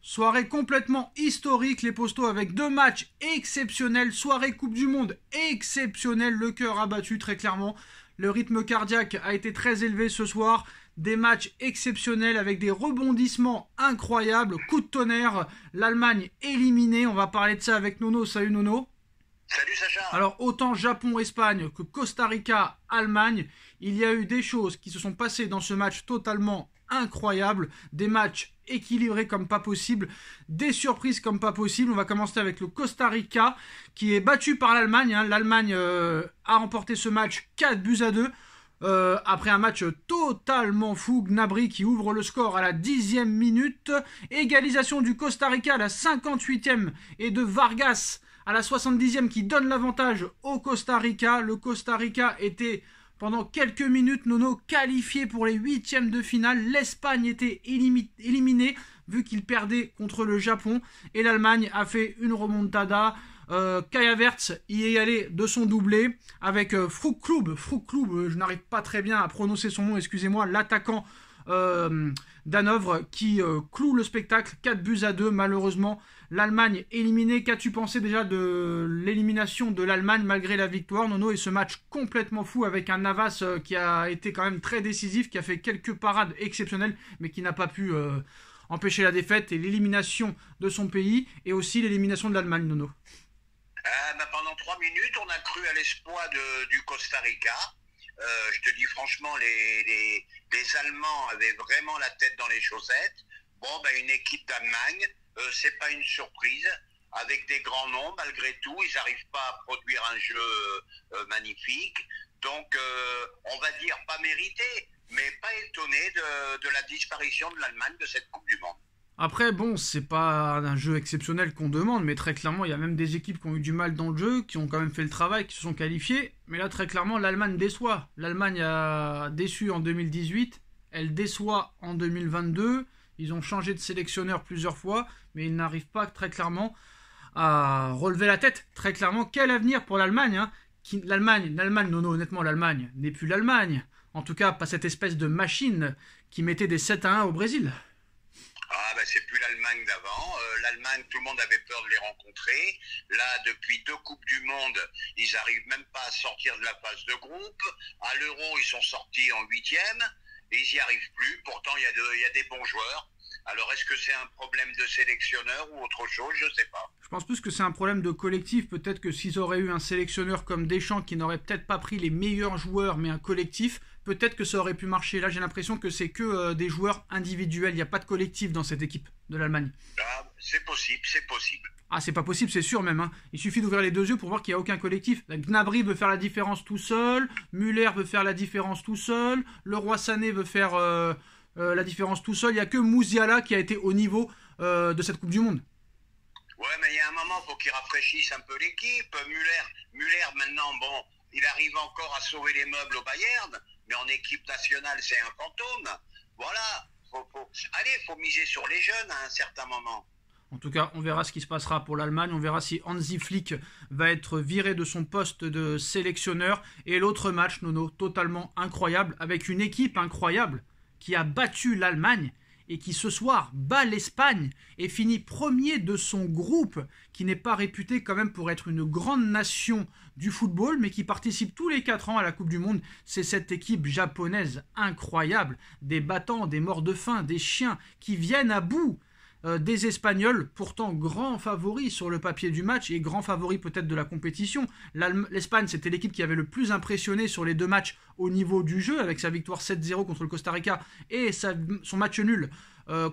Soirée complètement historique, les Postos, avec deux matchs exceptionnels. Soirée Coupe du Monde exceptionnelle. Le cœur a battu très clairement. Le rythme cardiaque a été très élevé ce soir. Des matchs exceptionnels avec des rebondissements incroyables. Coup de tonnerre. L'Allemagne éliminée. On va parler de ça avec Nono. Salut Nono. Salut Sacha. Alors autant Japon-Espagne que Costa Rica-Allemagne, il y a eu des choses qui se sont passées dans ce match totalement incroyable, des matchs équilibrés comme pas possible, des surprises comme pas possible. On va commencer avec le Costa Rica qui est battu par l'Allemagne. L'Allemagne a remporté ce match 4-2 après un match totalement fou. Gnabry qui ouvre le score à la 10e minute. Égalisation du Costa Rica à la 58e et de Vargas à la 70e qui donne l'avantage au Costa Rica. Le Costa Rica était pendant quelques minutes, Nono, qualifié pour les huitièmes de finale. L'Espagne était éliminée vu qu'il perdait contre le Japon. Et l'Allemagne a fait une remontada. Kai Havertz y est allé de son doublé avec Fruklub, je n'arrive pas très bien à prononcer son nom, excusez-moi, l'attaquant d'Hanovre qui cloue le spectacle. 4-2 malheureusement. L'Allemagne éliminée. Qu'as-tu pensé déjà de l'élimination de l'Allemagne malgré la victoire, Nono, et ce match complètement fou avec un Navas qui a été quand même très décisif, qui a fait quelques parades exceptionnelles, mais qui n'a pas pu empêcher la défaite et l'élimination de son pays, et aussi l'élimination de l'Allemagne, Nono. Pendant 3 minutes, on a cru à l'espoir du Costa Rica. Je te dis franchement, les Allemands avaient vraiment la tête dans les chaussettes. Une équipe d'Allemagne, c'est pas une surprise. Avec des grands noms, malgré tout, ils n'arrivent pas à produire un jeu magnifique. Donc, on va dire pas mérité, mais pas étonné de la disparition de l'Allemagne de cette Coupe du Monde. Après, bon, c'est pas un jeu exceptionnel qu'on demande, mais très clairement, il y a même des équipes qui ont eu du mal dans le jeu, qui ont quand même fait le travail, qui se sont qualifiées. Mais là, très clairement, l'Allemagne déçoit. L'Allemagne a déçu en 2018, elle déçoit en 2022. Ils ont changé de sélectionneur plusieurs fois, mais ils n'arrivent pas très clairement à relever la tête. Très clairement, quel avenir pour l'Allemagne, l'Allemagne, Nono, honnêtement, l'Allemagne n'est plus l'Allemagne. En tout cas, pas cette espèce de machine qui mettait des 7-1 au Brésil. C'est plus l'Allemagne d'avant. L'Allemagne, tout le monde avait peur de les rencontrer. Là, depuis 2 Coupes du Monde, ils n'arrivent même pas à sortir de la phase de groupe. À l'Euro, ils sont sortis en 8e. Et ils n'y arrivent plus. Pourtant, il y a des bons joueurs. Alors, est-ce que c'est un problème de sélectionneur ou autre chose? Je ne sais pas. Je pense plus que c'est un problème de collectif. Peut-être que s'ils auraient eu un sélectionneur comme Deschamps qui n'aurait peut-être pas pris les meilleurs joueurs, mais un collectif, peut-être que ça aurait pu marcher. Là, j'ai l'impression que c'est que des joueurs individuels. Il n'y a pas de collectif dans cette équipe de l'Allemagne. C'est possible, c'est possible. Ah, c'est pas possible, c'est sûr même. Il suffit d'ouvrir les deux yeux pour voir qu'il n'y a aucun collectif. Gnabry veut faire la différence tout seul. Müller veut faire la différence tout seul. Leroy Sané veut faire la différence tout seul. Il n'y a que Musiala qui a été au niveau de cette Coupe du Monde. Ouais, mais il y a un moment, il faut qu'il rafraîchisse un peu l'équipe. Müller, maintenant, il arrive encore à sauver les meubles au Bayern, mais en équipe nationale, c'est un fantôme. Voilà. Faut miser sur les jeunes à un certain moment. En tout cas, on verra ce qui se passera pour l'Allemagne. On verra si Hansi Flick va être viré de son poste de sélectionneur. Et l'autre match, Nono, totalement incroyable, avec une équipe incroyable qui a battu l'Allemagne et qui ce soir bat l'Espagne et finit premier de son groupe, qui n'est pas réputé quand même pour être une grande nation du football, mais qui participe tous les 4 ans à la Coupe du Monde. C'est cette équipe japonaise incroyable, des battants, des morts de faim, des chiens qui viennent à bout des Espagnols, pourtant grands favoris sur le papier du match et grands favoris peut-être de la compétition. L'Espagne, c'était l'équipe qui avait le plus impressionné sur les 2 matchs au niveau du jeu, avec sa victoire 7-0 contre le Costa Rica et son match nul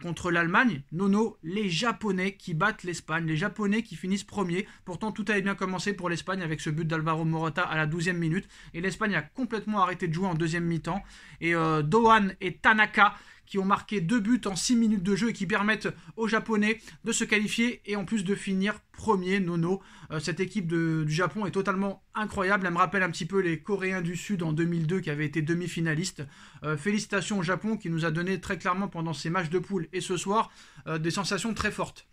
contre l'Allemagne. Nono, les Japonais qui battent l'Espagne, les Japonais qui finissent premiers. Pourtant, tout avait bien commencé pour l'Espagne avec ce but d'Alvaro Morata à la 12e minute. Et l'Espagne a complètement arrêté de jouer en deuxième mi-temps. Et Dohan et Tanaka qui ont marqué 2 buts en 6 minutes de jeu et qui permettent aux Japonais de se qualifier et en plus de finir premier, Nono. Cette équipe du Japon est totalement incroyable. Elle me rappelle un petit peu les Coréens du Sud en 2002 qui avaient été demi-finalistes. Félicitations au Japon qui nous a donné très clairement pendant ces matchs de poule et ce soir des sensations très fortes.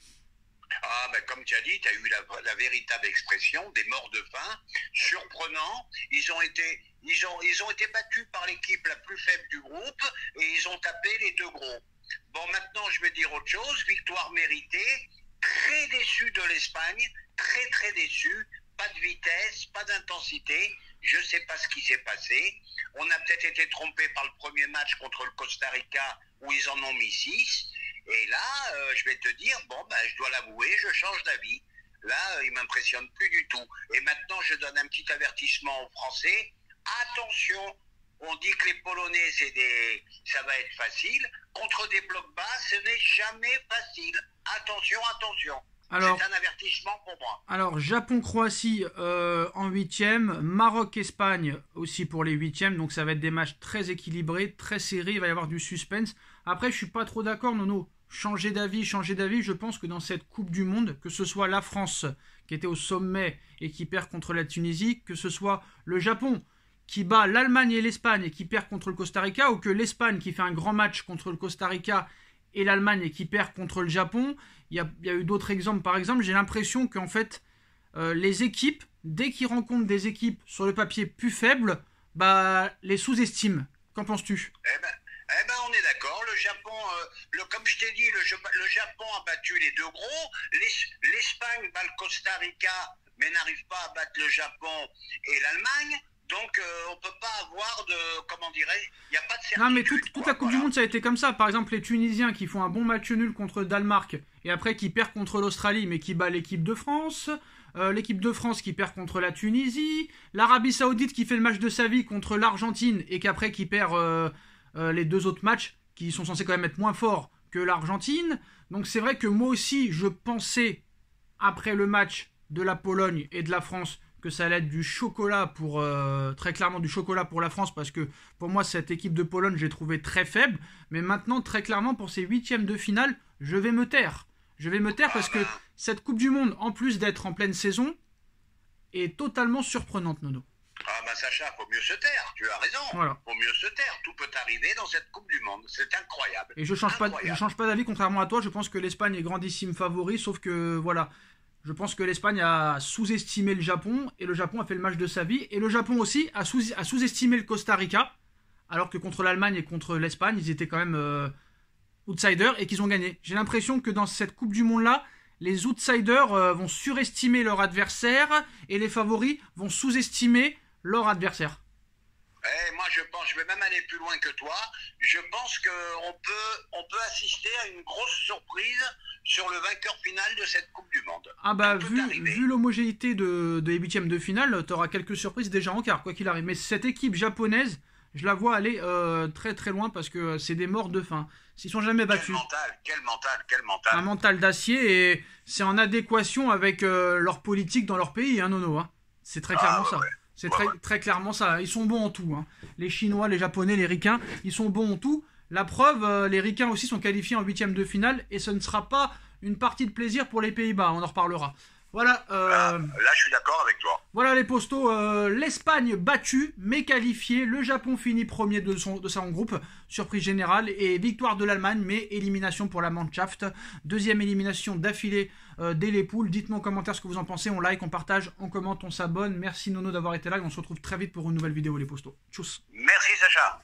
Comme tu as dit, tu as eu la véritable expression des morts de faim, surprenant. Ils ont été battus par l'équipe la plus faible du groupe et ils ont tapé les 2 gros. Bon, maintenant, je vais dire autre chose. Victoire méritée. Très déçu de l'Espagne. Très, très déçu. Pas de vitesse, pas d'intensité. Je ne sais pas ce qui s'est passé. On a peut-être été trompé par le premier match contre le Costa Rica où ils en ont mis 6. Et là, je vais te dire, bon, ben, je dois l'avouer, je change d'avis. Là, il m'impressionne plus du tout. Et maintenant, je donne un petit avertissement aux Français. Attention, on dit que les Polonais, ça va être facile. Contre des blocs bas, ce n'est jamais facile. Attention, attention. Alors, c'est un avertissement pour moi. Alors, Japon-Croatie en huitième, Maroc-Espagne aussi pour les huitièmes. Donc, ça va être des matchs très équilibrés, très serrés. Il va y avoir du suspense. Après, je suis pas trop d'accord, Nono. Changer d'avis. Je pense que dans cette Coupe du Monde, que ce soit la France qui était au sommet et qui perd contre la Tunisie, que ce soit le Japon qui bat l'Allemagne et l'Espagne et qui perd contre le Costa Rica, ou que l'Espagne qui fait un grand match contre le Costa Rica et l'Allemagne et qui perd contre le Japon. Il y a eu d'autres exemples. Par exemple, j'ai l'impression qu'en fait, les équipes, dès qu'ils rencontrent des équipes sur le papier plus faibles, bah, les sous-estiment. Qu'en penses-tu? Eh ben, on est d'accord. Le Japon, comme je t'ai dit, le Japon a battu les deux gros. L'Espagne bat le Costa Rica, mais n'arrive pas à battre le Japon et l'Allemagne. Donc, on ne peut pas avoir de... Comment dirais-je? Il n'y a pas de certitude. Non, mais toute la Coupe du Monde, ça a été comme ça. Par exemple, les Tunisiens qui font un bon match nul contre le Danemark et après qui perdent contre l'Australie, mais qui bat l'équipe de France. L'équipe de France qui perd contre la Tunisie. L'Arabie Saoudite qui fait le match de sa vie contre l'Argentine et qu'après qui perd les deux autres matchs qui sont censés quand même être moins forts que l'Argentine. Donc, c'est vrai que moi aussi, je pensais, après le match de la Pologne et de la France, que ça allait être du chocolat pour très clairement du chocolat pour la France, parce que pour moi cette équipe de Pologne j'ai trouvé très faible, mais maintenant très clairement pour ces huitièmes de finale je vais me taire parce que cette Coupe du Monde, en plus d'être en pleine saison, est totalement surprenante, Nono. Ah bah Sacha, faut mieux se taire, tu as raison. Voilà. Faut mieux se taire, tout peut arriver dans cette Coupe du Monde, c'est incroyable. Et je change pas d'avis, contrairement à toi. Je pense que l'Espagne est grandissime favori, sauf que voilà, je pense que l'Espagne a sous-estimé le Japon et le Japon a fait le match de sa vie. Et le Japon aussi a sous-estimé le Costa Rica, alors que contre l'Allemagne et contre l'Espagne, ils étaient quand même outsiders et qu'ils ont gagné. J'ai l'impression que dans cette Coupe du Monde-là, les outsiders vont surestimer leur adversaire et les favoris vont sous-estimer leur adversaire. Moi, je vais même aller plus loin que toi. Je pense qu'on peut assister à une grosse surprise sur le vainqueur final de cette Coupe du Monde. Ah bah, vu l'homogénéité des huitièmes de finale, tu auras quelques surprises déjà en quart, quoi qu'il arrive. Mais cette équipe japonaise, je la vois aller très très loin parce que c'est des morts de faim. S'ils sont jamais battus. Quel mental. Un mental d'acier, et c'est en adéquation avec leur politique dans leur pays, hein, Nono. Hein. C'est très clairement ça. Ouais. C'est très clairement ça. Ils sont bons en tout. Hein. Les Chinois, les Japonais, les Ricains, ils sont bons en tout. La preuve, les Ricains aussi sont qualifiés en huitième de finale et ce ne sera pas une partie de plaisir pour les Pays-Bas. On en reparlera. Voilà. Là, je suis d'accord avec toi. Voilà les postos. L'Espagne battue, mais qualifiée. Le Japon finit premier de son groupe. Surprise générale. Et victoire de l'Allemagne, mais élimination pour la Mannschaft. Deuxième élimination d'affilée dès les poules. Dites-nous en commentaire ce que vous en pensez. On like, on partage, on commente, on s'abonne. Merci Nono d'avoir été là. Et on se retrouve très vite pour une nouvelle vidéo les postos. Tchuss. Merci Sacha.